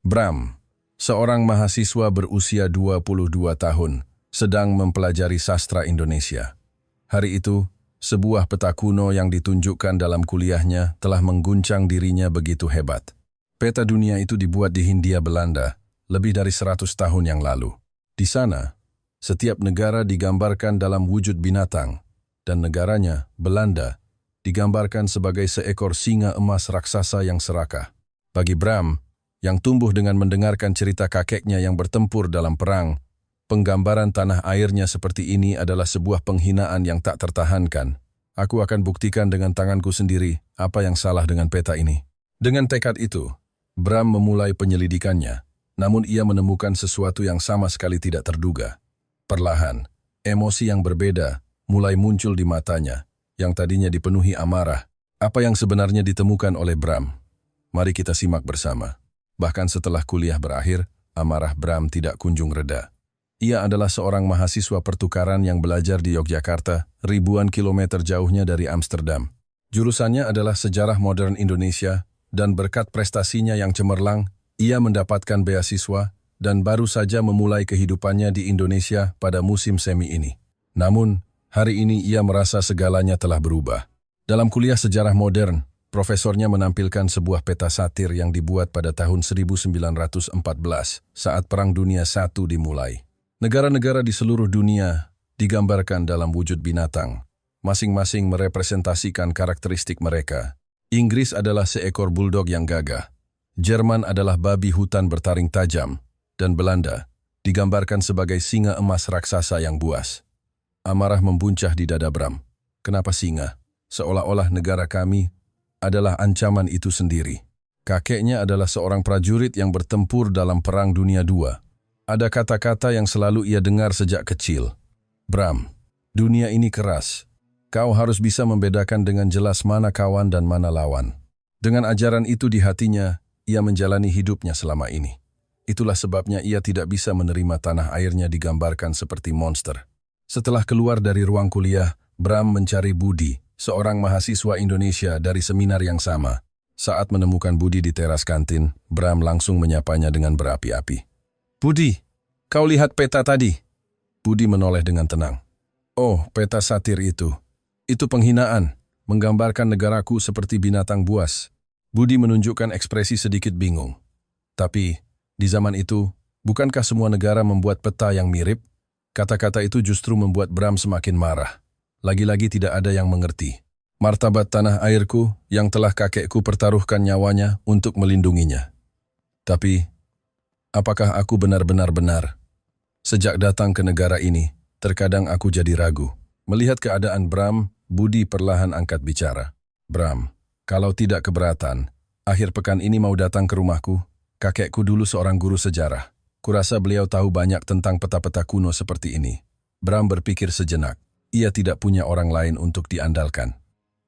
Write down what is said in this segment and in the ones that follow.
Bram, seorang mahasiswa berusia 22 tahun, sedang mempelajari sastra Indonesia. Hari itu, sebuah peta kuno yang ditunjukkan dalam kuliahnya telah mengguncang dirinya begitu hebat. Peta dunia itu dibuat di Hindia Belanda, lebih dari 100 tahun yang lalu. Di sana, setiap negara digambarkan dalam wujud binatang, dan negaranya, Belanda, digambarkan sebagai seekor singa emas raksasa yang serakah. Bagi Bram, yang tumbuh dengan mendengarkan cerita kakeknya yang bertempur dalam perang, penggambaran tanah airnya seperti ini adalah sebuah penghinaan yang tak tertahankan. Aku akan buktikan dengan tanganku sendiri apa yang salah dengan peta ini. Dengan tekad itu, Bram memulai penyelidikannya, namun ia menemukan sesuatu yang sama sekali tidak terduga. Perlahan, emosi yang berbeda mulai muncul di matanya, yang tadinya dipenuhi amarah. Apa yang sebenarnya ditemukan oleh Bram? Mari kita simak bersama. Bahkan setelah kuliah berakhir, amarah Bram tidak kunjung reda. Ia adalah seorang mahasiswa pertukaran yang belajar di Yogyakarta, ribuan kilometer jauhnya dari Amsterdam. Jurusannya adalah sejarah modern Indonesia, dan berkat prestasinya yang cemerlang, ia mendapatkan beasiswa dan baru saja memulai kehidupannya di Indonesia pada musim semi ini. Namun, hari ini ia merasa segalanya telah berubah. Dalam kuliah sejarah modern, profesornya menampilkan sebuah peta satir yang dibuat pada tahun 1914 saat Perang Dunia I dimulai. Negara-negara di seluruh dunia digambarkan dalam wujud binatang. Masing-masing merepresentasikan karakteristik mereka. Inggris adalah seekor buldog yang gagah. Jerman adalah babi hutan bertaring tajam. Dan Belanda digambarkan sebagai singa emas raksasa yang buas. Amarah membuncah di dada Bram. Kenapa singa? Seolah-olah negara kami adalah ancaman itu sendiri. Kakeknya adalah seorang prajurit yang bertempur dalam Perang Dunia II. Ada kata-kata yang selalu ia dengar sejak kecil. Bram, dunia ini keras. Kau harus bisa membedakan dengan jelas mana kawan dan mana lawan. Dengan ajaran itu di hatinya, ia menjalani hidupnya selama ini. Itulah sebabnya ia tidak bisa menerima tanah airnya digambarkan seperti monster. Setelah keluar dari ruang kuliah, Bram mencari Budi, seorang mahasiswa Indonesia dari seminar yang sama. Saat menemukan Budi di teras kantin, Bram langsung menyapanya dengan berapi-api. Budi, kau lihat peta tadi? Budi menoleh dengan tenang. Oh, peta satir itu. Itu penghinaan, menggambarkan negaraku seperti binatang buas. Budi menunjukkan ekspresi sedikit bingung. Tapi, di zaman itu, bukankah semua negara membuat peta yang mirip? Kata-kata itu justru membuat Bram semakin marah. Lagi-lagi tidak ada yang mengerti. Martabat tanah airku yang telah kakekku pertaruhkan nyawanya untuk melindunginya. Tapi, apakah aku benar-benar? Sejak datang ke negara ini, terkadang aku jadi ragu. Melihat keadaan Bram, Budi perlahan angkat bicara. Bram, kalau tidak keberatan, akhir pekan ini mau datang ke rumahku. Kakekku dulu seorang guru sejarah. Kurasa beliau tahu banyak tentang peta-peta kuno seperti ini. Bram berpikir sejenak. Ia tidak punya orang lain untuk diandalkan.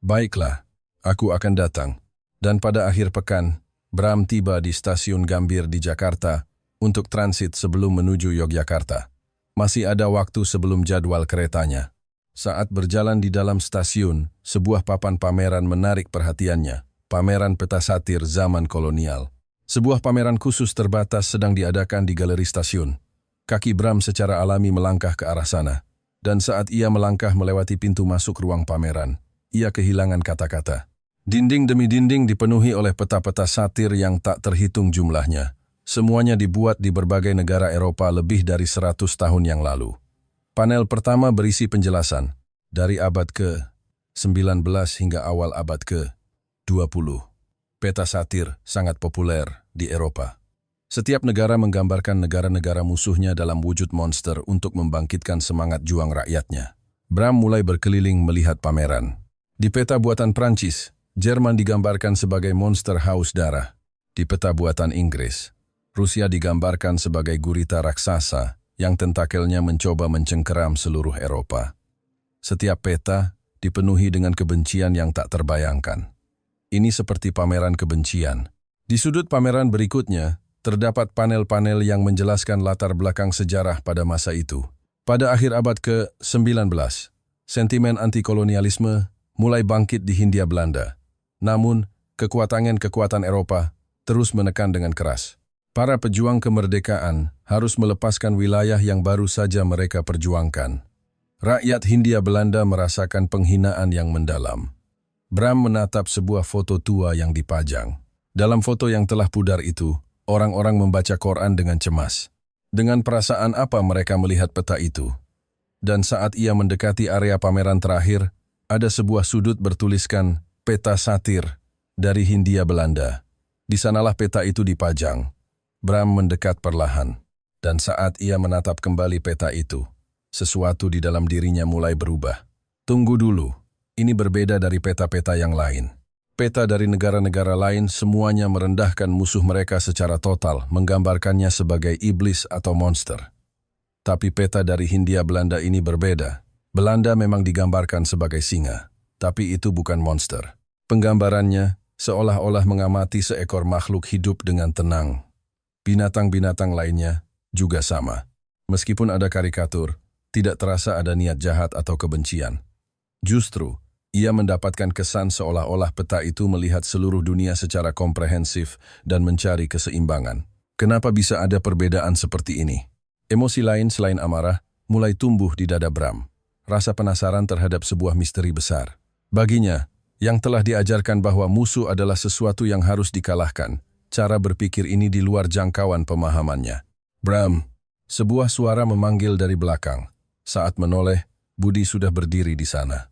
Baiklah, aku akan datang. Dan pada akhir pekan, Bram tiba di stasiun Gambir di Jakarta untuk transit sebelum menuju Yogyakarta. Masih ada waktu sebelum jadwal keretanya. Saat berjalan di dalam stasiun, sebuah papan pameran menarik perhatiannya. Pameran peta satir zaman kolonial. Sebuah pameran khusus terbatas sedang diadakan di galeri stasiun. Kaki Bram secara alami melangkah ke arah sana. Dan saat ia melangkah melewati pintu masuk ruang pameran, ia kehilangan kata-kata. Dinding demi dinding dipenuhi oleh peta-peta satir yang tak terhitung jumlahnya. Semuanya dibuat di berbagai negara Eropa lebih dari 100 tahun yang lalu. Panel pertama berisi penjelasan, dari abad ke-19 hingga awal abad ke-20. Peta satir sangat populer di Eropa. Setiap negara menggambarkan negara-negara musuhnya dalam wujud monster untuk membangkitkan semangat juang rakyatnya. Bram mulai berkeliling melihat pameran. Di peta buatan Prancis, Jerman digambarkan sebagai monster haus darah. Di peta buatan Inggris, Rusia digambarkan sebagai gurita raksasa yang tentakelnya mencoba mencengkeram seluruh Eropa. Setiap peta dipenuhi dengan kebencian yang tak terbayangkan. Ini seperti pameran kebencian. Di sudut pameran berikutnya, terdapat panel-panel yang menjelaskan latar belakang sejarah pada masa itu. Pada akhir abad ke-19, sentimen anti-kolonialisme mulai bangkit di Hindia Belanda. Namun, kekuatan Eropa terus menekan dengan keras. Para pejuang kemerdekaan harus melepaskan wilayah yang baru saja mereka perjuangkan. Rakyat Hindia Belanda merasakan penghinaan yang mendalam. Bram menatap sebuah foto tua yang dipajang. Dalam foto yang telah pudar itu, orang-orang membaca Quran dengan cemas. Dengan perasaan apa mereka melihat peta itu? Dan saat ia mendekati area pameran terakhir, ada sebuah sudut bertuliskan peta satir dari Hindia Belanda. Di sanalah peta itu dipajang. Bram mendekat perlahan, dan saat ia menatap kembali peta itu, sesuatu di dalam dirinya mulai berubah. Tunggu dulu, ini berbeda dari peta-peta yang lain. Peta dari negara-negara lain semuanya merendahkan musuh mereka secara total, menggambarkannya sebagai iblis atau monster. Tapi peta dari Hindia Belanda ini berbeda. Belanda memang digambarkan sebagai singa, tapi itu bukan monster. Penggambarannya seolah-olah mengamati seekor makhluk hidup dengan tenang. Binatang-binatang lainnya juga sama. Meskipun ada karikatur, tidak terasa ada niat jahat atau kebencian. Justru, ia mendapatkan kesan seolah-olah peta itu melihat seluruh dunia secara komprehensif dan mencari keseimbangan. Kenapa bisa ada perbedaan seperti ini? Emosi lain selain amarah mulai tumbuh di dada Bram. Rasa penasaran terhadap sebuah misteri besar. Baginya, yang telah diajarkan bahwa musuh adalah sesuatu yang harus dikalahkan, cara berpikir ini di luar jangkauan pemahamannya. Bram, sebuah suara memanggil dari belakang. Saat menoleh, Budi sudah berdiri di sana.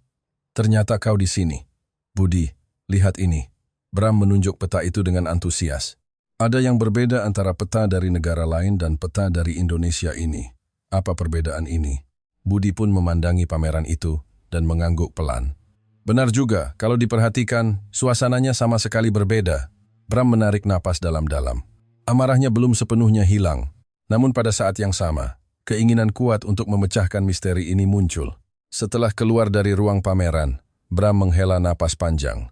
Ternyata kau di sini. Budi, lihat ini. Bram menunjuk peta itu dengan antusias. Ada yang berbeda antara peta dari negara lain dan peta dari Indonesia ini. Apa perbedaan ini? Budi pun memandangi pameran itu dan mengangguk pelan. Benar juga, kalau diperhatikan, suasananya sama sekali berbeda. Bram menarik napas dalam-dalam. Amarahnya belum sepenuhnya hilang. Namun pada saat yang sama, keinginan kuat untuk memecahkan misteri ini muncul. Setelah keluar dari ruang pameran, Bram menghela napas panjang.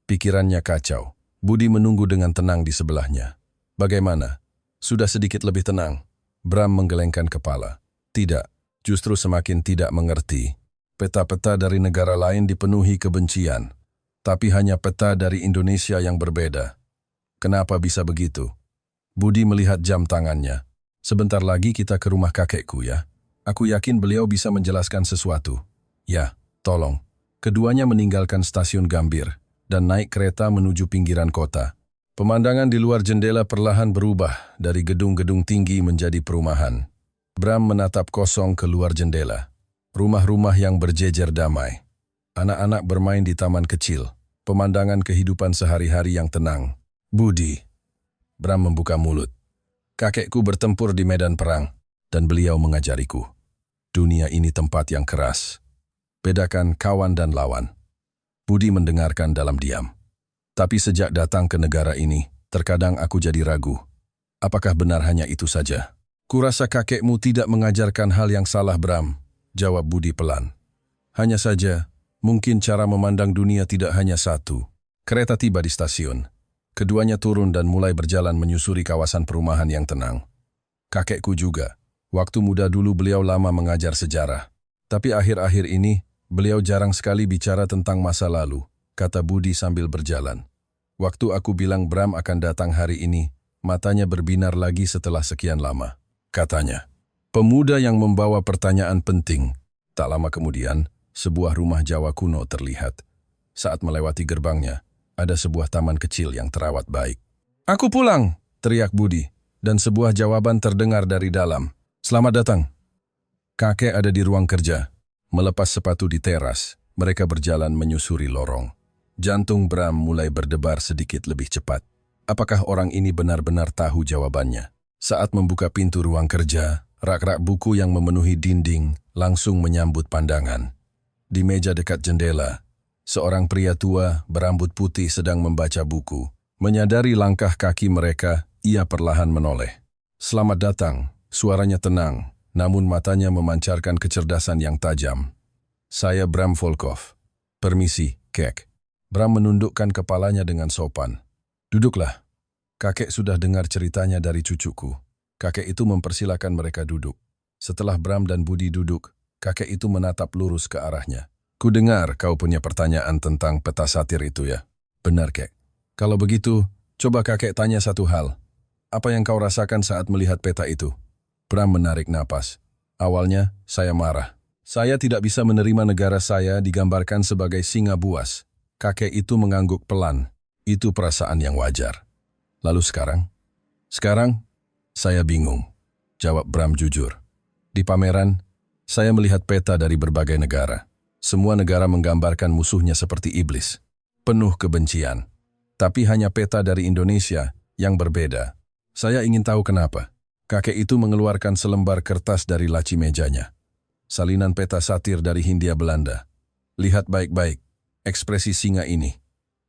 Pikirannya kacau. Budi menunggu dengan tenang di sebelahnya. Bagaimana? Sudah sedikit lebih tenang? Bram menggelengkan kepala. Tidak, justru semakin tidak mengerti. Peta-peta dari negara lain dipenuhi kebencian. Tapi hanya peta dari Indonesia yang berbeda. Kenapa bisa begitu? Budi melihat jam tangannya. Sebentar lagi kita ke rumah kakekku ya. Aku yakin beliau bisa menjelaskan sesuatu. Ya, tolong. Keduanya meninggalkan stasiun Gambir dan naik kereta menuju pinggiran kota. Pemandangan di luar jendela perlahan berubah dari gedung-gedung tinggi menjadi perumahan. Bram menatap kosong keluar jendela. Rumah-rumah yang berjejer damai. Anak-anak bermain di taman kecil. Pemandangan kehidupan sehari-hari yang tenang. Budi. Bram membuka mulut. Kakekku bertempur di medan perang, dan beliau mengajariku. Dunia ini tempat yang keras. Bedakan kawan dan lawan. Budi mendengarkan dalam diam. Tapi sejak datang ke negara ini, terkadang aku jadi ragu. Apakah benar hanya itu saja? Kurasa kakekmu tidak mengajarkan hal yang salah, Bram, jawab Budi pelan. Hanya saja, mungkin cara memandang dunia tidak hanya satu. Kereta tiba di stasiun. Keduanya turun dan mulai berjalan menyusuri kawasan perumahan yang tenang. Kakekku juga. Waktu muda dulu beliau lama mengajar sejarah. Tapi akhir-akhir ini, beliau jarang sekali bicara tentang masa lalu, kata Budi sambil berjalan. Waktu aku bilang Bram akan datang hari ini, matanya berbinar lagi setelah sekian lama. Katanya, pemuda yang membawa pertanyaan penting. Tak lama kemudian, sebuah rumah Jawa kuno terlihat. Saat melewati gerbangnya, ada sebuah taman kecil yang terawat baik. Aku pulang, teriak Budi, dan sebuah jawaban terdengar dari dalam. Selamat datang. Kakek ada di ruang kerja. Melepas sepatu di teras, mereka berjalan menyusuri lorong. Jantung Bram mulai berdebar sedikit lebih cepat. Apakah orang ini benar-benar tahu jawabannya? Saat membuka pintu ruang kerja, rak-rak buku yang memenuhi dinding langsung menyambut pandangan. Di meja dekat jendela, seorang pria tua berambut putih sedang membaca buku. Menyadari langkah kaki mereka, ia perlahan menoleh. Selamat datang, suaranya tenang, namun matanya memancarkan kecerdasan yang tajam. Saya Bram Volkov. Permisi, Kek. Bram menundukkan kepalanya dengan sopan. Duduklah. Kakek sudah dengar ceritanya dari cucuku. Kakek itu mempersilakan mereka duduk. Setelah Bram dan Budi duduk, kakek itu menatap lurus ke arahnya. Ku dengar kau punya pertanyaan tentang peta satir itu ya. Benar, Kek. Kalau begitu, coba kakek tanya satu hal. Apa yang kau rasakan saat melihat peta itu? Bram menarik napas. Awalnya, saya marah. Saya tidak bisa menerima negara saya digambarkan sebagai singa buas. Kakek itu mengangguk pelan. Itu perasaan yang wajar. Lalu sekarang? Sekarang, saya bingung. Jawab Bram jujur. Di pameran, saya melihat peta dari berbagai negara. Semua negara menggambarkan musuhnya seperti iblis. Penuh kebencian. Tapi hanya peta dari Indonesia yang berbeda. Saya ingin tahu kenapa. Kakek itu mengeluarkan selembar kertas dari laci mejanya. Salinan peta satir dari Hindia Belanda. Lihat baik-baik, ekspresi singa ini.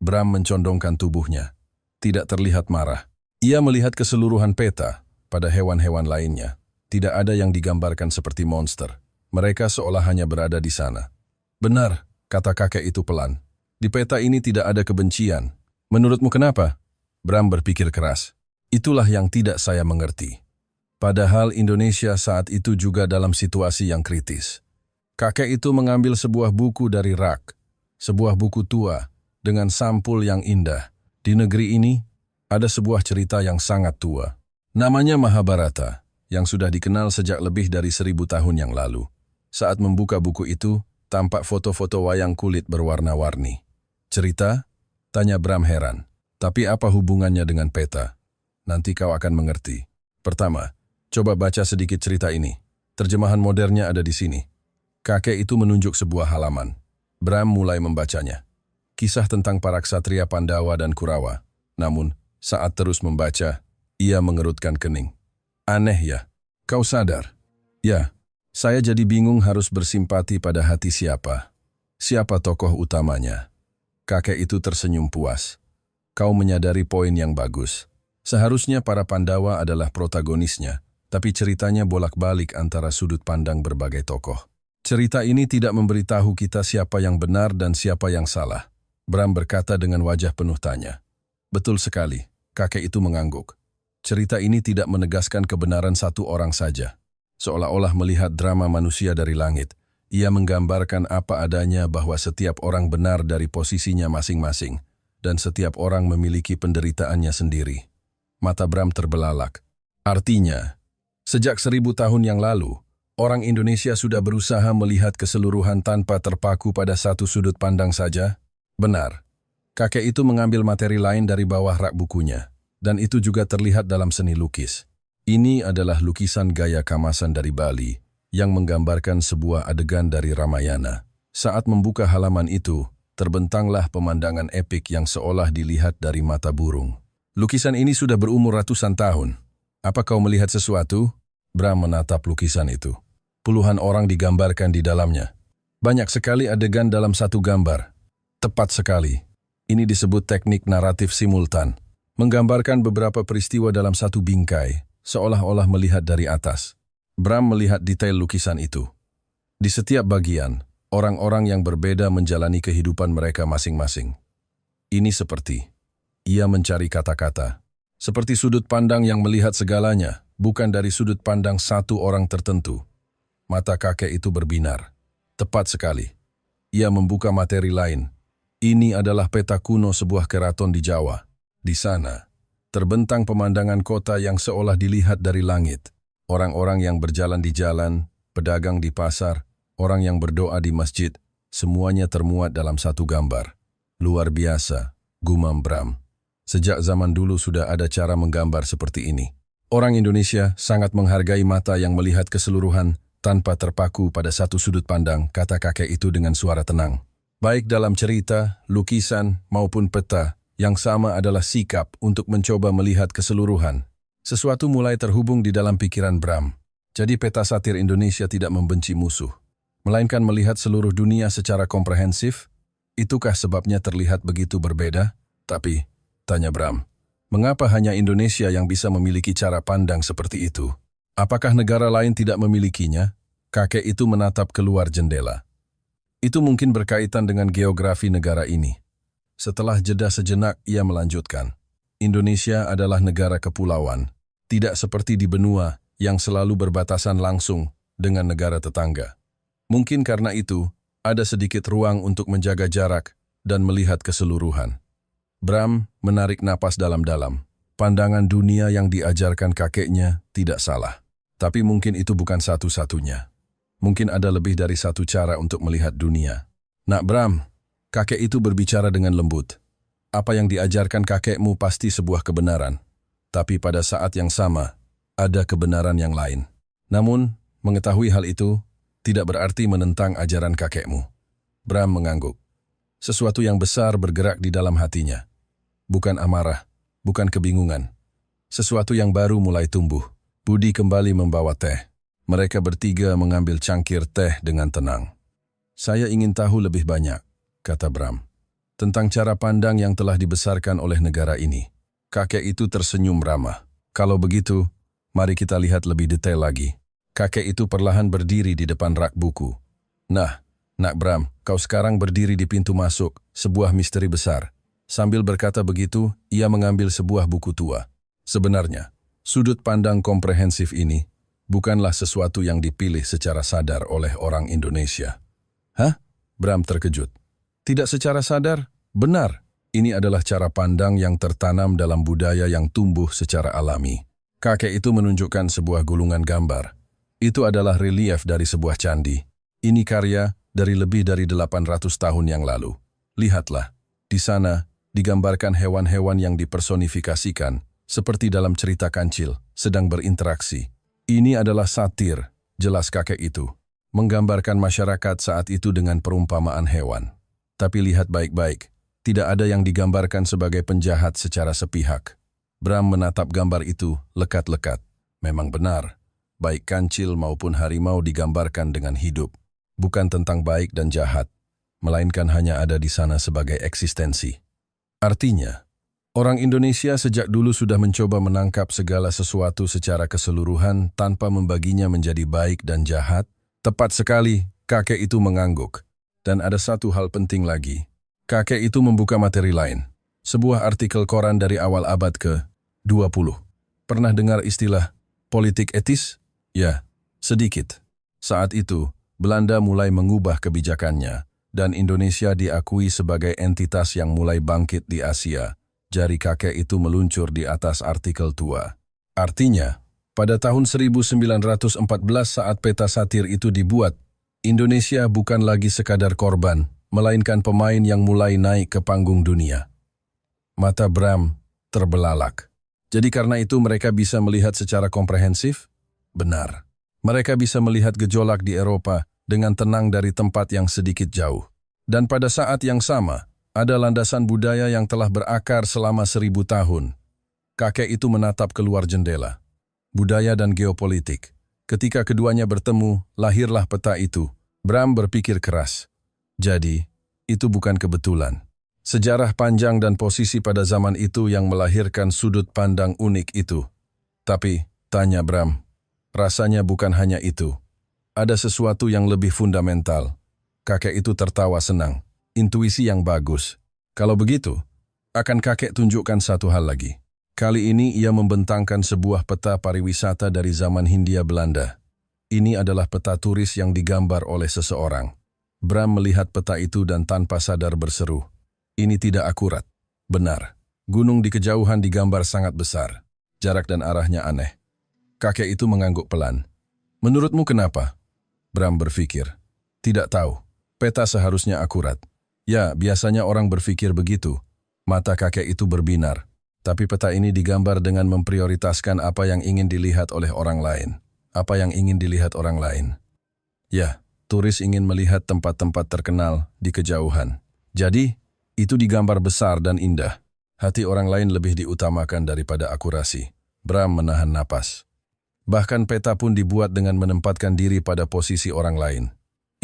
Bram mencondongkan tubuhnya. Tidak terlihat marah. Ia melihat keseluruhan peta pada hewan-hewan lainnya. Tidak ada yang digambarkan seperti monster. Mereka seolah hanya berada di sana. Benar, kata kakek itu pelan. Di peta ini tidak ada kebencian. Menurutmu kenapa? Bram berpikir keras. Itulah yang tidak saya mengerti. Padahal Indonesia saat itu juga dalam situasi yang kritis. Kakek itu mengambil sebuah buku dari rak. Sebuah buku tua dengan sampul yang indah. Di negeri ini ada sebuah cerita yang sangat tua. Namanya Mahabharata, yang sudah dikenal sejak lebih dari 1000 tahun yang lalu. Saat membuka buku itu, tampak foto-foto wayang kulit berwarna-warni. Cerita? Tanya Bram heran. Tapi apa hubungannya dengan peta? Nanti kau akan mengerti. Pertama, coba baca sedikit cerita ini. Terjemahan modernnya ada di sini. Kakek itu menunjuk sebuah halaman. Bram mulai membacanya. Kisah tentang para ksatria Pandawa dan Kurawa. Namun, saat terus membaca, ia mengerutkan kening. Aneh ya, kau sadar? Ya, saya jadi bingung harus bersimpati pada hati siapa. Siapa tokoh utamanya? Kakek itu tersenyum puas. Kau menyadari poin yang bagus. Seharusnya para Pandawa adalah protagonisnya, tapi ceritanya bolak-balik antara sudut pandang berbagai tokoh. Cerita ini tidak memberitahu kita siapa yang benar dan siapa yang salah. Bram berkata dengan wajah penuh tanya. Betul sekali, kakek itu mengangguk. Cerita ini tidak menegaskan kebenaran satu orang saja. Seolah-olah melihat drama manusia dari langit, ia menggambarkan apa adanya bahwa setiap orang benar dari posisinya masing-masing, dan setiap orang memiliki penderitaannya sendiri. Mata Bram terbelalak. Artinya, sejak 1000 tahun yang lalu, orang Indonesia sudah berusaha melihat keseluruhan tanpa terpaku pada satu sudut pandang saja? Benar. Kakek itu mengambil materi lain dari bawah rak bukunya. Dan itu juga terlihat dalam seni lukis. Ini adalah lukisan gaya kamasan dari Bali yang menggambarkan sebuah adegan dari Ramayana. Saat membuka halaman itu, terbentanglah pemandangan epik yang seolah dilihat dari mata burung. Lukisan ini sudah berumur ratusan tahun. Apa kau melihat sesuatu? Bram menatap lukisan itu. Puluhan orang digambarkan di dalamnya. Banyak sekali adegan dalam satu gambar. Tepat sekali. Ini disebut teknik naratif simultan. Menggambarkan beberapa peristiwa dalam satu bingkai, seolah-olah melihat dari atas. Bram melihat detail lukisan itu. Di setiap bagian, orang-orang yang berbeda menjalani kehidupan mereka masing-masing. Ini seperti, ia mencari kata-kata. Seperti sudut pandang yang melihat segalanya, bukan dari sudut pandang satu orang tertentu. Mata kakek itu berbinar. Tepat sekali. Ia membuka materi lain. Ini adalah peta kuno sebuah keraton di Jawa. Di sana, terbentang pemandangan kota yang seolah dilihat dari langit. Orang-orang yang berjalan di jalan, pedagang di pasar, orang yang berdoa di masjid, semuanya termuat dalam satu gambar. Luar biasa, gumam Bram. Sejak zaman dulu sudah ada cara menggambar seperti ini. Orang Indonesia sangat menghargai mata yang melihat keseluruhan tanpa terpaku pada satu sudut pandang, kata kakek itu dengan suara tenang. Baik dalam cerita, lukisan, maupun peta, yang sama adalah sikap untuk mencoba melihat keseluruhan. Sesuatu mulai terhubung di dalam pikiran Bram. Jadi peta satir Indonesia tidak membenci musuh, melainkan melihat seluruh dunia secara komprehensif. Itukah sebabnya terlihat begitu berbeda? Tapi, tanya Bram, mengapa hanya Indonesia yang bisa memiliki cara pandang seperti itu? Apakah negara lain tidak memilikinya? Kakek itu menatap keluar jendela. Itu mungkin berkaitan dengan geografi negara ini. Setelah jeda sejenak, ia melanjutkan. Indonesia adalah negara kepulauan, tidak seperti di benua yang selalu berbatasan langsung dengan negara tetangga. Mungkin karena itu, ada sedikit ruang untuk menjaga jarak dan melihat keseluruhan. Bram menarik napas dalam-dalam. Pandangan dunia yang diajarkan kakeknya tidak salah. Tapi mungkin itu bukan satu-satunya. Mungkin ada lebih dari satu cara untuk melihat dunia. Nak Bram, kakek itu berbicara dengan lembut. Apa yang diajarkan kakekmu pasti sebuah kebenaran. Tapi pada saat yang sama, ada kebenaran yang lain. Namun, mengetahui hal itu tidak berarti menentang ajaran kakekmu. Bram mengangguk. Sesuatu yang besar bergerak di dalam hatinya. Bukan amarah, bukan kebingungan. Sesuatu yang baru mulai tumbuh. Budi kembali membawa teh. Mereka bertiga mengambil cangkir teh dengan tenang. Saya ingin tahu lebih banyak, kata Bram, tentang cara pandang yang telah dibesarkan oleh negara ini. Kakek itu tersenyum ramah. Kalau begitu, mari kita lihat lebih detail lagi. Kakek itu perlahan berdiri di depan rak buku. Nah, Nak Bram, kau sekarang berdiri di pintu masuk, sebuah misteri besar. Sambil berkata begitu, ia mengambil sebuah buku tua. Sebenarnya, sudut pandang komprehensif ini bukanlah sesuatu yang dipilih secara sadar oleh orang Indonesia. Hah? Bram terkejut. Tidak secara sadar? Benar. Ini adalah cara pandang yang tertanam dalam budaya yang tumbuh secara alami. Kakek itu menunjukkan sebuah gulungan gambar. Itu adalah relief dari sebuah candi. Ini karya dari lebih dari 800 tahun yang lalu. Lihatlah, di sana digambarkan hewan-hewan yang dipersonifikasikan, seperti dalam cerita kancil, sedang berinteraksi. Ini adalah satir, jelas kakek itu, menggambarkan masyarakat saat itu dengan perumpamaan hewan. Tapi lihat baik-baik, tidak ada yang digambarkan sebagai penjahat secara sepihak. Bram menatap gambar itu lekat-lekat. Memang benar, baik kancil maupun harimau digambarkan dengan hidup. Bukan tentang baik dan jahat, melainkan hanya ada di sana sebagai eksistensi. Artinya, orang Indonesia sejak dulu sudah mencoba menangkap segala sesuatu secara keseluruhan tanpa membaginya menjadi baik dan jahat. Tepat sekali, kakek itu mengangguk. Dan ada satu hal penting lagi. Kakek itu membuka materi lain. Sebuah artikel koran dari awal abad ke-20. Pernah dengar istilah politik etis? Ya, sedikit. Saat itu, Belanda mulai mengubah kebijakannya, dan Indonesia diakui sebagai entitas yang mulai bangkit di Asia. Jari kakek itu meluncur di atas artikel tua. Artinya, pada tahun 1914 saat peta satir itu dibuat, Indonesia bukan lagi sekadar korban, melainkan pemain yang mulai naik ke panggung dunia. Mata Bram terbelalak. Jadi karena itu mereka bisa melihat secara komprehensif? Benar. Mereka bisa melihat gejolak di Eropa dengan tenang dari tempat yang sedikit jauh. Dan pada saat yang sama, ada landasan budaya yang telah berakar selama 1000 tahun. Kakek itu menatap keluar jendela. Budaya dan geopolitik. Ketika keduanya bertemu, lahirlah peta itu. Bram berpikir keras. Jadi, itu bukan kebetulan. Sejarah panjang dan posisi pada zaman itu yang melahirkan sudut pandang unik itu. Tapi, tanya Bram, rasanya bukan hanya itu. Ada sesuatu yang lebih fundamental. Kakek itu tertawa senang. Intuisi yang bagus. Kalau begitu, akan kakek tunjukkan satu hal lagi. Kali ini ia membentangkan sebuah peta pariwisata dari zaman Hindia Belanda. Ini adalah peta turis yang digambar oleh seseorang. Bram melihat peta itu dan tanpa sadar berseru. Ini tidak akurat. Benar. Gunung di kejauhan digambar sangat besar. Jarak dan arahnya aneh. Kakek itu mengangguk pelan. Menurutmu kenapa? Bram berpikir. Tidak tahu. Peta seharusnya akurat. Ya, biasanya orang berpikir begitu. Mata kakek itu berbinar. Tapi peta ini digambar dengan memprioritaskan apa yang ingin dilihat oleh orang lain. Apa yang ingin dilihat orang lain. Ya, turis ingin melihat tempat-tempat terkenal di kejauhan. Jadi, itu digambar besar dan indah. Hati orang lain lebih diutamakan daripada akurasi. Bram menahan napas. Bahkan peta pun dibuat dengan menempatkan diri pada posisi orang lain.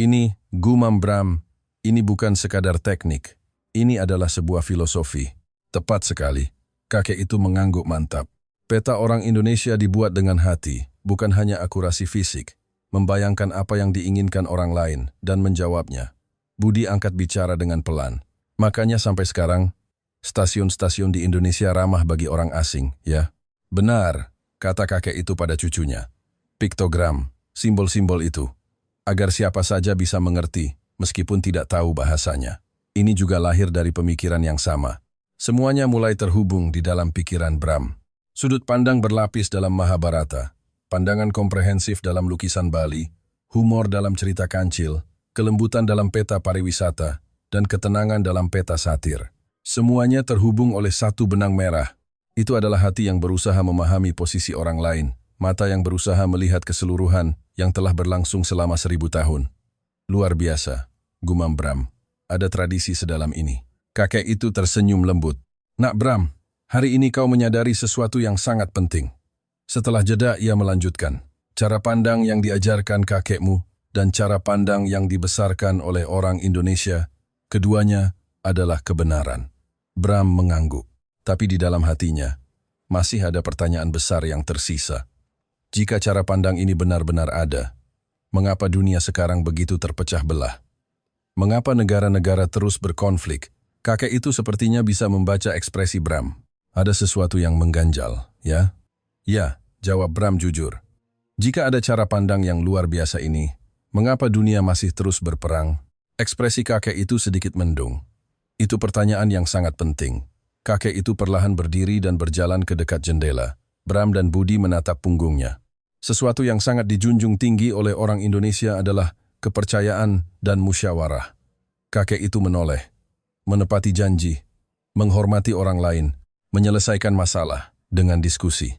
Ini, gumam Bram, ini bukan sekadar teknik. Ini adalah sebuah filosofi. Tepat sekali. Kakek itu mengangguk mantap. Peta orang Indonesia dibuat dengan hati, bukan hanya akurasi fisik. Membayangkan apa yang diinginkan orang lain dan menjawabnya. Budi angkat bicara dengan pelan. Makanya sampai sekarang, stasiun-stasiun di Indonesia ramah bagi orang asing, ya? Benar, kata kakek itu pada cucunya. Piktogram, simbol-simbol itu. Agar siapa saja bisa mengerti, meskipun tidak tahu bahasanya. Ini juga lahir dari pemikiran yang sama. Semuanya mulai terhubung di dalam pikiran Bram. Sudut pandang berlapis dalam Mahabharata, pandangan komprehensif dalam lukisan Bali, humor dalam cerita kancil, kelembutan dalam peta pariwisata, dan ketenangan dalam peta satir. Semuanya terhubung oleh satu benang merah. Itu adalah hati yang berusaha memahami posisi orang lain, mata yang berusaha melihat keseluruhan yang telah berlangsung selama 1000 tahun. Luar biasa, gumam Bram. Ada tradisi sedalam ini. Kakek itu tersenyum lembut. Nak Bram, hari ini kau menyadari sesuatu yang sangat penting. Setelah jeda ia melanjutkan. Cara pandang yang diajarkan kakekmu dan cara pandang yang dibesarkan oleh orang Indonesia, keduanya adalah kebenaran. Bram mengangguk. Tapi di dalam hatinya, masih ada pertanyaan besar yang tersisa. Jika cara pandang ini benar-benar ada, mengapa dunia sekarang begitu terpecah belah? Mengapa negara-negara terus berkonflik? Kakek itu sepertinya bisa membaca ekspresi Bram. Ada sesuatu yang mengganjal, ya? Ya, jawab Bram jujur. Jika ada cara pandang yang luar biasa ini, mengapa dunia masih terus berperang? Ekspresi kakek itu sedikit mendung. Itu pertanyaan yang sangat penting. Kakek itu perlahan berdiri dan berjalan ke dekat jendela. Bram dan Budi menatap punggungnya. Sesuatu yang sangat dijunjung tinggi oleh orang Indonesia adalah kepercayaan dan musyawarah. Kakek itu menoleh, menepati janji, menghormati orang lain, menyelesaikan masalah dengan diskusi.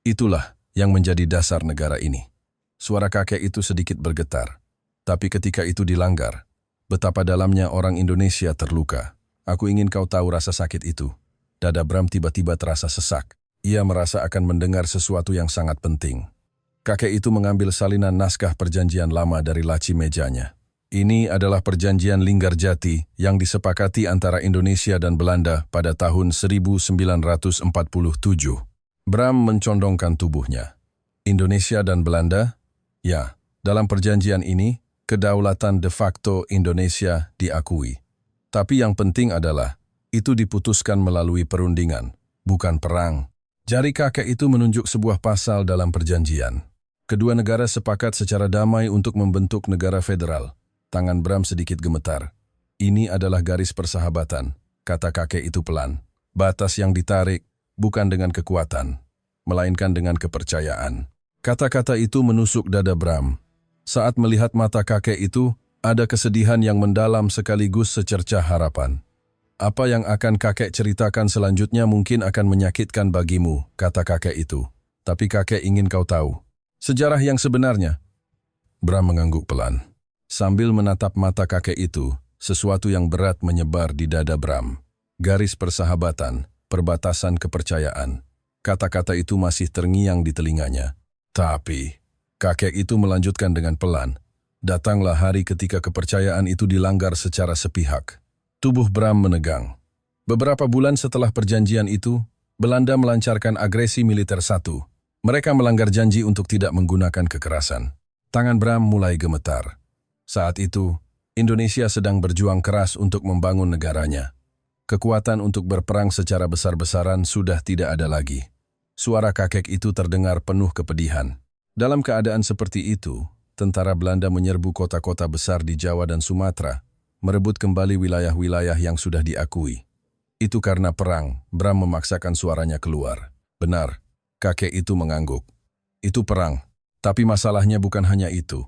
Itulah yang menjadi dasar negara ini. Suara kakek itu sedikit bergetar. Tapi ketika itu dilanggar, betapa dalamnya orang Indonesia terluka. Aku ingin kau tahu rasa sakit itu. Dada Bram tiba-tiba terasa sesak. Ia merasa akan mendengar sesuatu yang sangat penting. Kakek itu mengambil salinan naskah perjanjian lama dari laci mejanya. Ini adalah perjanjian Linggarjati yang disepakati antara Indonesia dan Belanda pada tahun 1947. Bram mencondongkan tubuhnya. Indonesia dan Belanda? Ya, dalam perjanjian ini, kedaulatan de facto Indonesia diakui. Tapi yang penting adalah, itu diputuskan melalui perundingan, bukan perang. Jari kakek itu menunjuk sebuah pasal dalam perjanjian. Kedua negara sepakat secara damai untuk membentuk negara federal. Tangan Bram sedikit gemetar. Ini adalah garis persahabatan, kata kakek itu pelan. Batas yang ditarik, bukan dengan kekuatan, melainkan dengan kepercayaan. Kata-kata itu menusuk dada Bram. Saat melihat mata kakek itu, ada kesedihan yang mendalam sekaligus secercah harapan. Apa yang akan kakek ceritakan selanjutnya mungkin akan menyakitkan bagimu, kata kakek itu. Tapi kakek ingin kau tahu. Sejarah yang sebenarnya. Bram mengangguk pelan. Sambil menatap mata kakek itu, sesuatu yang berat menyebar di dada Bram. Garis persahabatan, perbatasan kepercayaan. Kata-kata itu masih terngiang di telinganya. Tapi, kakek itu melanjutkan dengan pelan. Datanglah hari ketika kepercayaan itu dilanggar secara sepihak. Tubuh Bram menegang. Beberapa bulan setelah perjanjian itu, Belanda melancarkan agresi militer satu. Mereka melanggar janji untuk tidak menggunakan kekerasan. Tangan Bram mulai gemetar. Saat itu, Indonesia sedang berjuang keras untuk membangun negaranya. Kekuatan untuk berperang secara besar-besaran sudah tidak ada lagi. Suara kakek itu terdengar penuh kepedihan. Dalam keadaan seperti itu, tentara Belanda menyerbu kota-kota besar di Jawa dan Sumatera, merebut kembali wilayah-wilayah yang sudah diakui. Itu karena perang, Bram memaksakan suaranya keluar. Benar, kakek itu mengangguk. Itu perang, tapi masalahnya bukan hanya itu.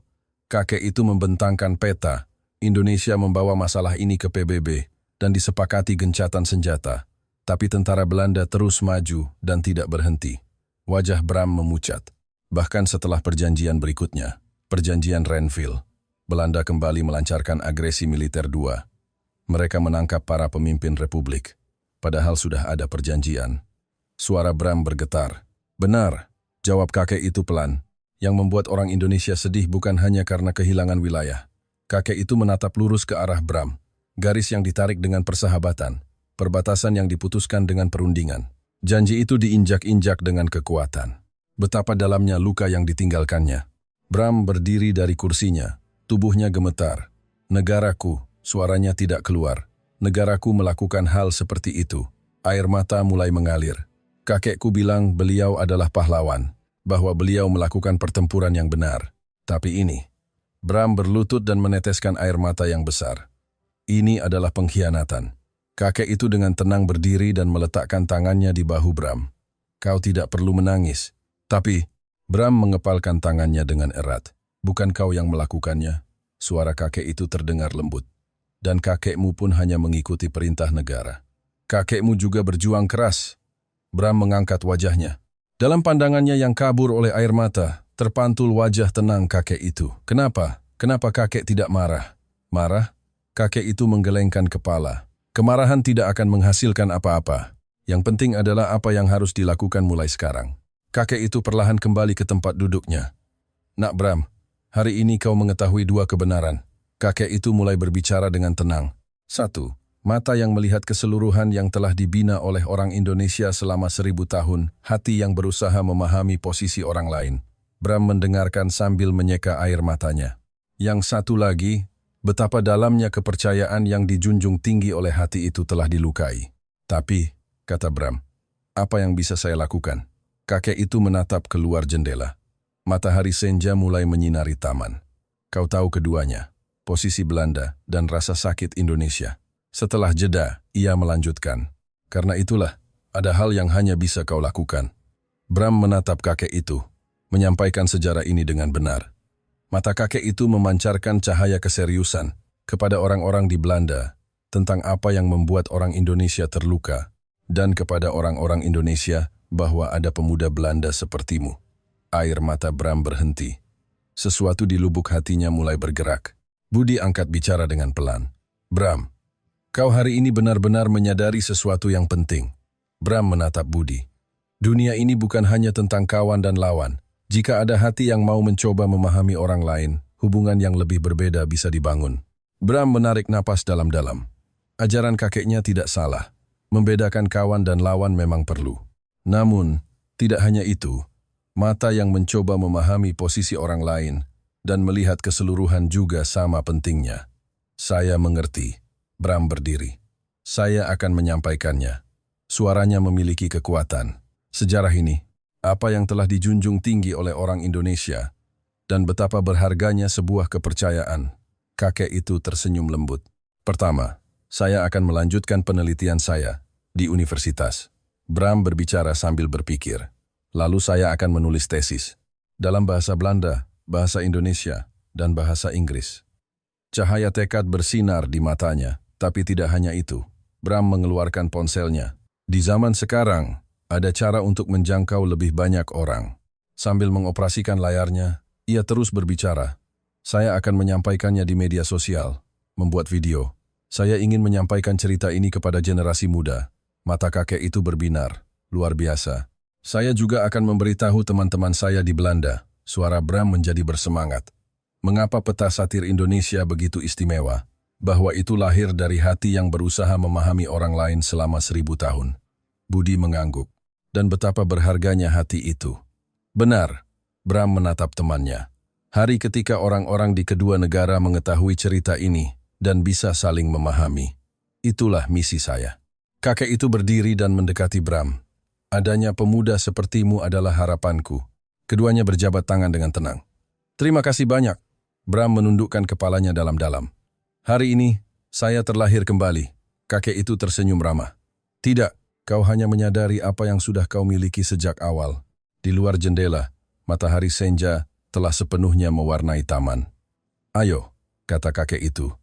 Kakek itu membentangkan peta. Indonesia membawa masalah ini ke PBB dan disepakati gencatan senjata. Tapi tentara Belanda terus maju dan tidak berhenti. Wajah Bram memucat. Bahkan setelah perjanjian berikutnya, perjanjian Renville, Belanda kembali melancarkan agresi militer 2. Mereka menangkap para pemimpin republik, padahal sudah ada perjanjian. Suara Bram bergetar. Benar, jawab kakek itu pelan. Yang membuat orang Indonesia sedih bukan hanya karena kehilangan wilayah. Kakek itu menatap lurus ke arah Bram. Garis yang ditarik dengan persahabatan, perbatasan yang diputuskan dengan perundingan. Janji itu diinjak-injak dengan kekuatan. Betapa dalamnya luka yang ditinggalkannya. Bram berdiri dari kursinya. Tubuhnya gemetar. Negaraku, suaranya tidak keluar. Negaraku melakukan hal seperti itu. Air mata mulai mengalir. Kakekku bilang beliau adalah pahlawan, bahwa beliau melakukan pertempuran yang benar. Tapi ini, Bram berlutut dan meneteskan air mata yang besar. Ini adalah pengkhianatan. Kakek itu dengan tenang berdiri dan meletakkan tangannya di bahu Bram. Kau tidak perlu menangis. Tapi, Bram mengepalkan tangannya dengan erat. Bukan kau yang melakukannya. Suara kakek itu terdengar lembut. Dan kakekmu pun hanya mengikuti perintah negara. Kakekmu juga berjuang keras. Bram mengangkat wajahnya. Dalam pandangannya yang kabur oleh air mata, terpantul wajah tenang kakek itu. Kenapa? Kenapa kakek tidak marah? Marah? Kakek itu menggelengkan kepala. Kemarahan tidak akan menghasilkan apa-apa. Yang penting adalah apa yang harus dilakukan mulai sekarang. Kakek itu perlahan kembali ke tempat duduknya. Nak Bram, hari ini kau mengetahui dua kebenaran. Kakek itu mulai berbicara dengan tenang. 1. Mata yang melihat keseluruhan yang telah dibina oleh orang Indonesia selama 1000 tahun, hati yang berusaha memahami posisi orang lain. Bram mendengarkan sambil menyeka air matanya. Yang satu lagi, betapa dalamnya kepercayaan yang dijunjung tinggi oleh hati itu telah dilukai. Tapi, kata Bram, apa yang bisa saya lakukan? Kakek itu menatap keluar jendela. Matahari senja mulai menyinari taman. Kau tahu keduanya, posisi Belanda dan rasa sakit Indonesia. Setelah jeda, ia melanjutkan. Karena itulah, ada hal yang hanya bisa kau lakukan. Bram menatap kakek itu, menyampaikan sejarah ini dengan benar. Mata kakek itu memancarkan cahaya keseriusan kepada orang-orang di Belanda tentang apa yang membuat orang Indonesia terluka, dan kepada orang-orang Indonesia bahwa ada pemuda Belanda sepertimu. Air mata Bram berhenti. Sesuatu di lubuk hatinya mulai bergerak. Budi angkat bicara dengan pelan. Bram, kau hari ini benar-benar menyadari sesuatu yang penting. Bram menatap Budi. Dunia ini bukan hanya tentang kawan dan lawan. Jika ada hati yang mau mencoba memahami orang lain, hubungan yang lebih berbeda bisa dibangun. Bram menarik napas dalam-dalam. Ajaran kakeknya tidak salah. Membedakan kawan dan lawan memang perlu. Namun, tidak hanya itu. Mata yang mencoba memahami posisi orang lain dan melihat keseluruhan juga sama pentingnya. Saya mengerti. Bram berdiri. Saya akan menyampaikannya. Suaranya memiliki kekuatan. Sejarah ini, apa yang telah dijunjung tinggi oleh orang Indonesia, dan betapa berharganya sebuah kepercayaan. Kakek itu tersenyum lembut. Pertama, saya akan melanjutkan penelitian saya di universitas. Bram berbicara sambil berpikir. Lalu saya akan menulis tesis dalam bahasa Belanda, bahasa Indonesia, dan bahasa Inggris. Cahaya tekad bersinar di matanya, tapi tidak hanya itu. Bram mengeluarkan ponselnya. Di zaman sekarang, ada cara untuk menjangkau lebih banyak orang. Sambil mengoperasikan layarnya, ia terus berbicara. Saya akan menyampaikannya di media sosial, membuat video. Saya ingin menyampaikan cerita ini kepada generasi muda. Mata kakek itu berbinar, luar biasa. Saya juga akan memberitahu teman-teman saya di Belanda. Suara Bram menjadi bersemangat. Mengapa peta satir Indonesia begitu istimewa? Bahwa itu lahir dari hati yang berusaha memahami orang lain selama 1000 tahun. Budi mengangguk. Dan betapa berharganya hati itu. Benar, Bram menatap temannya. Hari ketika orang-orang di kedua negara mengetahui cerita ini dan bisa saling memahami. Itulah misi saya. Kakek itu berdiri dan mendekati Bram. Adanya pemuda sepertimu adalah harapanku. Keduanya berjabat tangan dengan tenang. Terima kasih banyak. Bram menundukkan kepalanya dalam-dalam. Hari ini, saya terlahir kembali. Kakek itu tersenyum ramah. Tidak, kau hanya menyadari apa yang sudah kau miliki sejak awal. Di luar jendela, matahari senja telah sepenuhnya mewarnai taman. Ayo, kata kakek itu.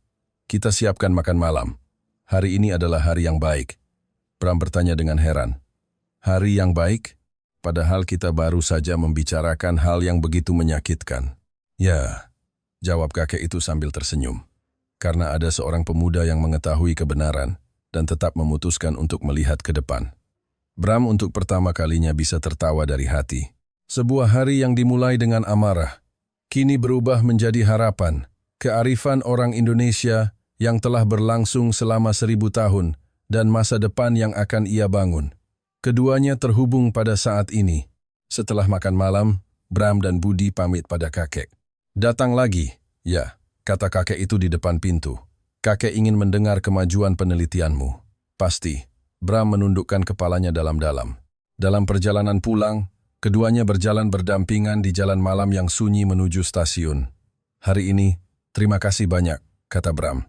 Kita siapkan makan malam. Hari ini adalah hari yang baik. Bram bertanya dengan heran. Hari yang baik? Padahal kita baru saja membicarakan hal yang begitu menyakitkan. Ya, jawab kakek itu sambil tersenyum. Karena ada seorang pemuda yang mengetahui kebenaran dan tetap memutuskan untuk melihat ke depan. Bram untuk pertama kalinya bisa tertawa dari hati. Sebuah hari yang dimulai dengan amarah, kini berubah menjadi harapan. Kearifan orang Indonesia yang telah berlangsung selama 1000 tahun dan masa depan yang akan ia bangun. Keduanya terhubung pada saat ini. Setelah makan malam, Bram dan Budi pamit pada kakek. Datang lagi, ya, kata kakek itu di depan pintu. Kakek ingin mendengar kemajuan penelitianmu. Pasti. Bram menundukkan kepalanya dalam-dalam. Dalam perjalanan pulang, keduanya berjalan berdampingan di jalan malam yang sunyi menuju stasiun. Hari ini, terima kasih banyak, kata Bram.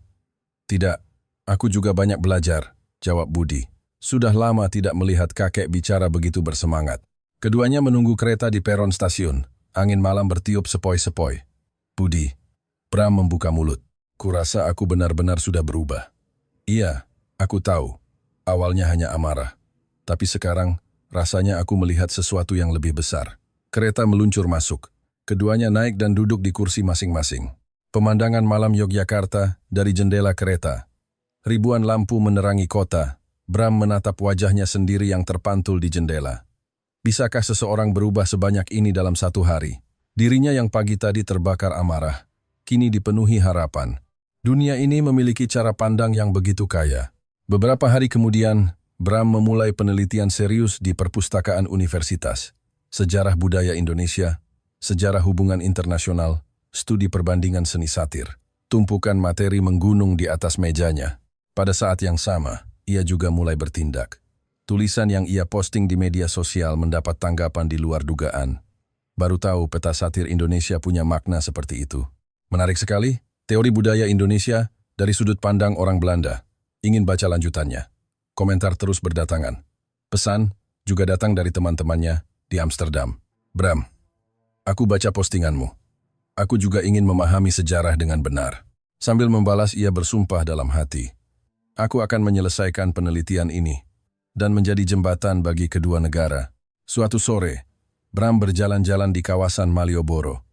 Tidak, aku juga banyak belajar, jawab Budi. Sudah lama tidak melihat kakek bicara begitu bersemangat. Keduanya menunggu kereta di peron stasiun. Angin malam bertiup sepoi-sepoi. Budi. Bram membuka mulut. Kurasa aku benar-benar sudah berubah. Iya, aku tahu. Awalnya hanya amarah. Tapi sekarang, rasanya aku melihat sesuatu yang lebih besar. Kereta meluncur masuk. Keduanya naik dan duduk di kursi masing-masing. Pemandangan malam Yogyakarta dari jendela kereta. Ribuan lampu menerangi kota. Bram menatap wajahnya sendiri yang terpantul di jendela. Bisakah seseorang berubah sebanyak ini dalam satu hari? Dirinya yang pagi tadi terbakar amarah, kini dipenuhi harapan. Dunia ini memiliki cara pandang yang begitu kaya. Beberapa hari kemudian, Bram memulai penelitian serius di perpustakaan universitas. Sejarah budaya Indonesia, sejarah hubungan internasional, studi perbandingan seni satir. Tumpukan materi menggunung di atas mejanya. Pada saat yang sama, ia juga mulai bertindak. Tulisan yang ia posting di media sosial mendapat tanggapan di luar dugaan. Baru tahu peta satir Indonesia punya makna seperti itu. Menarik sekali, teori budaya Indonesia dari sudut pandang orang Belanda. Ingin baca lanjutannya. Komentar terus berdatangan. Pesan juga datang dari teman-temannya di Amsterdam. Bram, aku baca postinganmu. Aku juga ingin memahami sejarah dengan benar. Sambil membalas ia bersumpah dalam hati. Aku akan menyelesaikan penelitian ini dan menjadi jembatan bagi kedua negara. Suatu sore, Bram berjalan-jalan di kawasan Malioboro.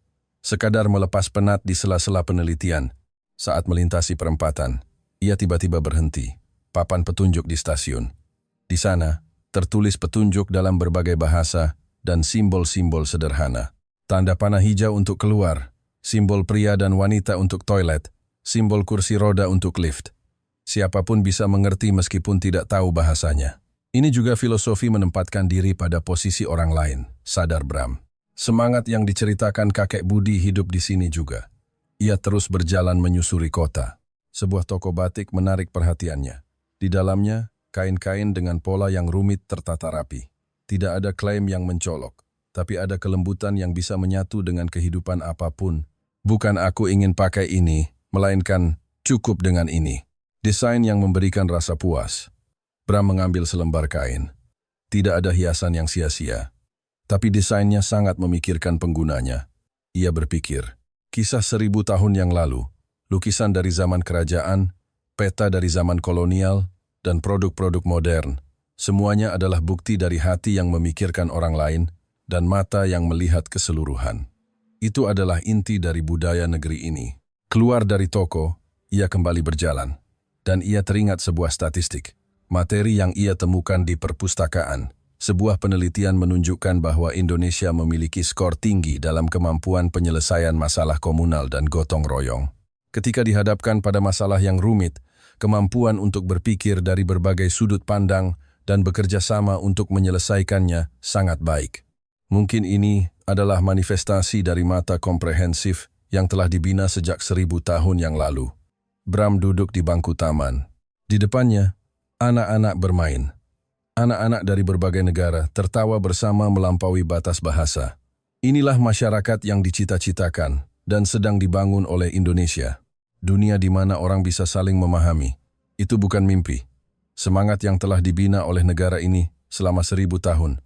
Sekadar melepas penat di sela-sela penelitian. Saat melintasi perempatan, ia tiba-tiba berhenti. Papan petunjuk di stasiun. Di sana, tertulis petunjuk dalam berbagai bahasa dan simbol-simbol sederhana. Tanda panah hijau untuk keluar, simbol pria dan wanita untuk toilet, simbol kursi roda untuk lift. Siapapun bisa mengerti meskipun tidak tahu bahasanya. Ini juga filosofi menempatkan diri pada posisi orang lain, sadar Bram. Semangat yang diceritakan kakek Budi hidup di sini juga. Ia terus berjalan menyusuri kota. Sebuah toko batik menarik perhatiannya. Di dalamnya, kain-kain dengan pola yang rumit tertata rapi. Tidak ada klaim yang mencolok, tapi ada kelembutan yang bisa menyatu dengan kehidupan apapun. Bukan aku ingin pakai ini, melainkan cukup dengan ini. Desain yang memberikan rasa puas. Bram mengambil selembar kain. Tidak ada hiasan yang sia-sia. Tapi desainnya sangat memikirkan penggunanya. Ia berpikir, kisah 1000 tahun yang lalu, lukisan dari zaman kerajaan, peta dari zaman kolonial, dan produk-produk modern. Semuanya adalah bukti dari hati yang memikirkan orang lain dan mata yang melihat keseluruhan. Itu adalah inti dari budaya negeri ini. Keluar dari toko, ia kembali berjalan. Dan ia teringat sebuah statistik. Materi yang ia temukan di perpustakaan. Sebuah penelitian menunjukkan bahwa Indonesia memiliki skor tinggi dalam kemampuan penyelesaian masalah komunal dan gotong royong. Ketika dihadapkan pada masalah yang rumit, kemampuan untuk berpikir dari berbagai sudut pandang dan bekerja sama untuk menyelesaikannya sangat baik. Mungkin ini adalah manifestasi dari mata komprehensif yang telah dibina sejak 1000 tahun yang lalu. Bram duduk di bangku taman. Di depannya, anak-anak bermain. Anak-anak dari berbagai negara tertawa bersama melampaui batas bahasa. Inilah masyarakat yang dicita-citakan dan sedang dibangun oleh Indonesia. Dunia di mana orang bisa saling memahami. Itu bukan mimpi. Semangat yang telah dibina oleh negara ini selama 1000 tahun.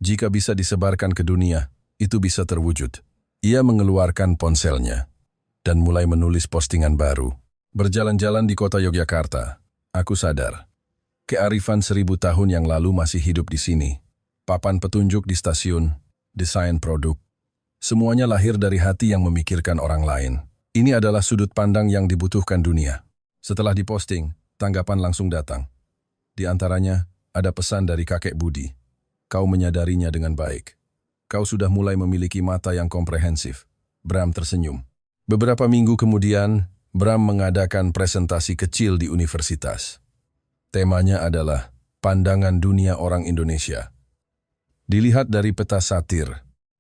Jika bisa disebarkan ke dunia, itu bisa terwujud. Ia mengeluarkan ponselnya dan mulai menulis postingan baru. Berjalan-jalan di kota Yogyakarta, aku sadar. Kearifan 1000 tahun yang lalu masih hidup di sini. Papan petunjuk di stasiun, desain produk. Semuanya lahir dari hati yang memikirkan orang lain. Ini adalah sudut pandang yang dibutuhkan dunia. Setelah diposting, tanggapan langsung datang. Di antaranya, ada pesan dari kakek Budi. Kau menyadarinya dengan baik. Kau sudah mulai memiliki mata yang komprehensif. Bram tersenyum. Beberapa minggu kemudian, Bram mengadakan presentasi kecil di universitas. Temanya adalah pandangan dunia orang Indonesia. Dilihat dari peta satir,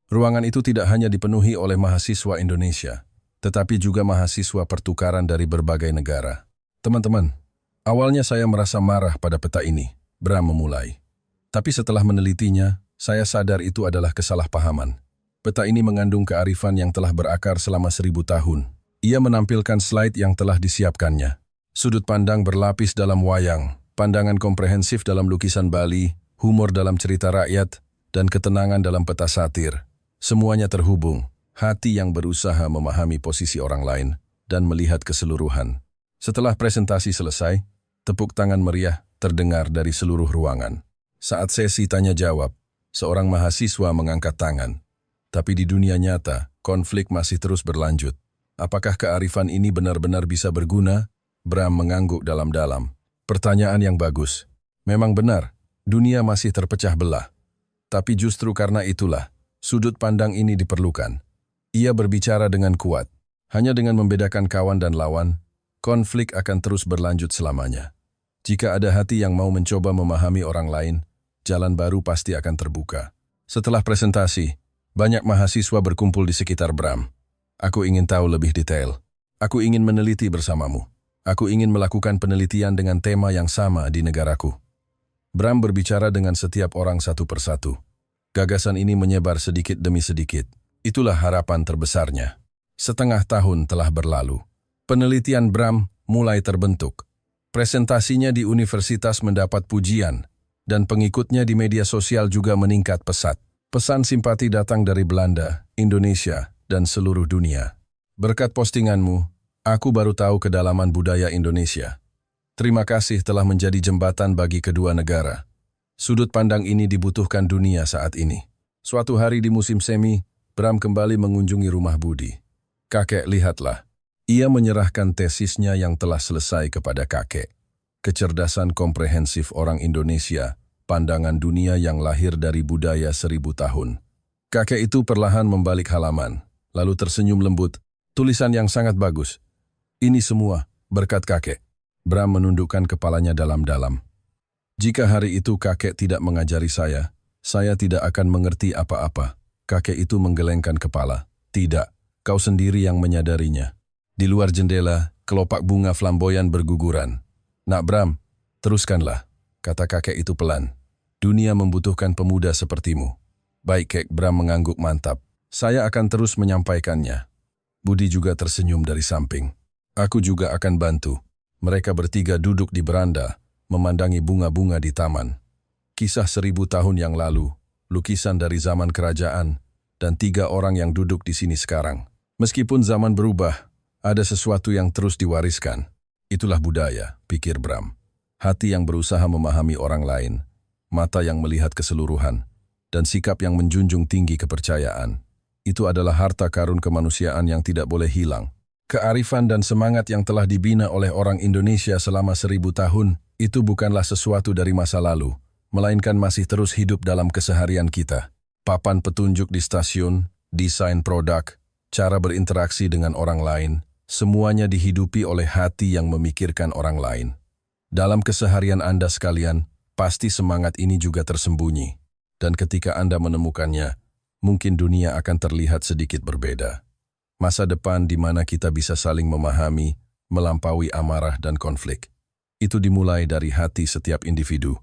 ruangan itu tidak hanya dipenuhi oleh mahasiswa Indonesia, tetapi juga mahasiswa pertukaran dari berbagai negara. Teman-teman, awalnya saya merasa marah pada peta ini, Bram memulai. Tapi setelah menelitinya, saya sadar itu adalah kesalahpahaman. Peta ini mengandung kearifan yang telah berakar selama 1000 tahun. Ia menampilkan slide yang telah disiapkannya. Sudut pandang berlapis dalam wayang, pandangan komprehensif dalam lukisan Bali, humor dalam cerita rakyat, dan ketenangan dalam peta satir. Semuanya terhubung, hati yang berusaha memahami posisi orang lain dan melihat keseluruhan. Setelah presentasi selesai, tepuk tangan meriah terdengar dari seluruh ruangan. Saat sesi tanya-jawab, seorang mahasiswa mengangkat tangan. Tapi di dunia nyata, konflik masih terus berlanjut. Apakah kearifan ini benar-benar bisa berguna? Bram mengangguk dalam-dalam. Pertanyaan yang bagus. Memang benar, dunia masih terpecah belah. Tapi justru karena itulah, sudut pandang ini diperlukan. Ia berbicara dengan kuat. Hanya dengan membedakan kawan dan lawan, konflik akan terus berlanjut selamanya. Jika ada hati yang mau mencoba memahami orang lain, jalan baru pasti akan terbuka. Setelah presentasi, banyak mahasiswa berkumpul di sekitar Bram. Aku ingin tahu lebih detail. Aku ingin meneliti bersamamu. Aku ingin melakukan penelitian dengan tema yang sama di negaraku. Bram berbicara dengan setiap orang satu persatu. Gagasan ini menyebar sedikit demi sedikit. Itulah harapan terbesarnya. Setengah tahun telah berlalu. Penelitian Bram mulai terbentuk. Presentasinya di universitas mendapat pujian, dan pengikutnya di media sosial juga meningkat pesat. Pesan simpati datang dari Belanda, Indonesia, dan seluruh dunia. Berkat postinganmu, aku baru tahu kedalaman budaya Indonesia. Terima kasih telah menjadi jembatan bagi kedua negara. Sudut pandang ini dibutuhkan dunia saat ini. Suatu hari di musim semi, Bram kembali mengunjungi rumah Budi. Kakek, lihatlah. Ia menyerahkan tesisnya yang telah selesai kepada kakek. Kecerdasan komprehensif orang Indonesia, pandangan dunia yang lahir dari budaya 1000 tahun. Kakek itu perlahan membalik halaman, lalu tersenyum lembut. Tulisan yang sangat bagus. Ini semua berkat kakek. Bram menundukkan kepalanya dalam-dalam. Jika hari itu kakek tidak mengajari saya tidak akan mengerti apa-apa. Kakek itu menggelengkan kepala. Tidak, kau sendiri yang menyadarinya. Di luar jendela, kelopak bunga flamboyan berguguran. Nak Bram, teruskanlah, kata kakek itu pelan. Dunia membutuhkan pemuda sepertimu. Baik, Kek. Bram mengangguk mantap. Saya akan terus menyampaikannya. Budi juga tersenyum dari samping. Aku juga akan bantu. Mereka bertiga duduk di beranda, memandangi bunga-bunga di taman. Kisah 1000 tahun yang lalu, lukisan dari zaman kerajaan, dan 3 orang yang duduk di sini sekarang. Meskipun zaman berubah, ada sesuatu yang terus diwariskan. Itulah budaya, pikir Bram. Hati yang berusaha memahami orang lain, mata yang melihat keseluruhan, dan sikap yang menjunjung tinggi kepercayaan. Itu adalah harta karun kemanusiaan yang tidak boleh hilang. Kearifan dan semangat yang telah dibina oleh orang Indonesia selama 1000 tahun, itu bukanlah sesuatu dari masa lalu, melainkan masih terus hidup dalam keseharian kita. Papan petunjuk di stasiun, desain produk, cara berinteraksi dengan orang lain, semuanya dihidupi oleh hati yang memikirkan orang lain. Dalam keseharian Anda sekalian, pasti semangat ini juga tersembunyi. Dan ketika Anda menemukannya, mungkin dunia akan terlihat sedikit berbeda. Masa depan di mana kita bisa saling memahami, melampaui amarah dan konflik. Itu dimulai dari hati setiap individu.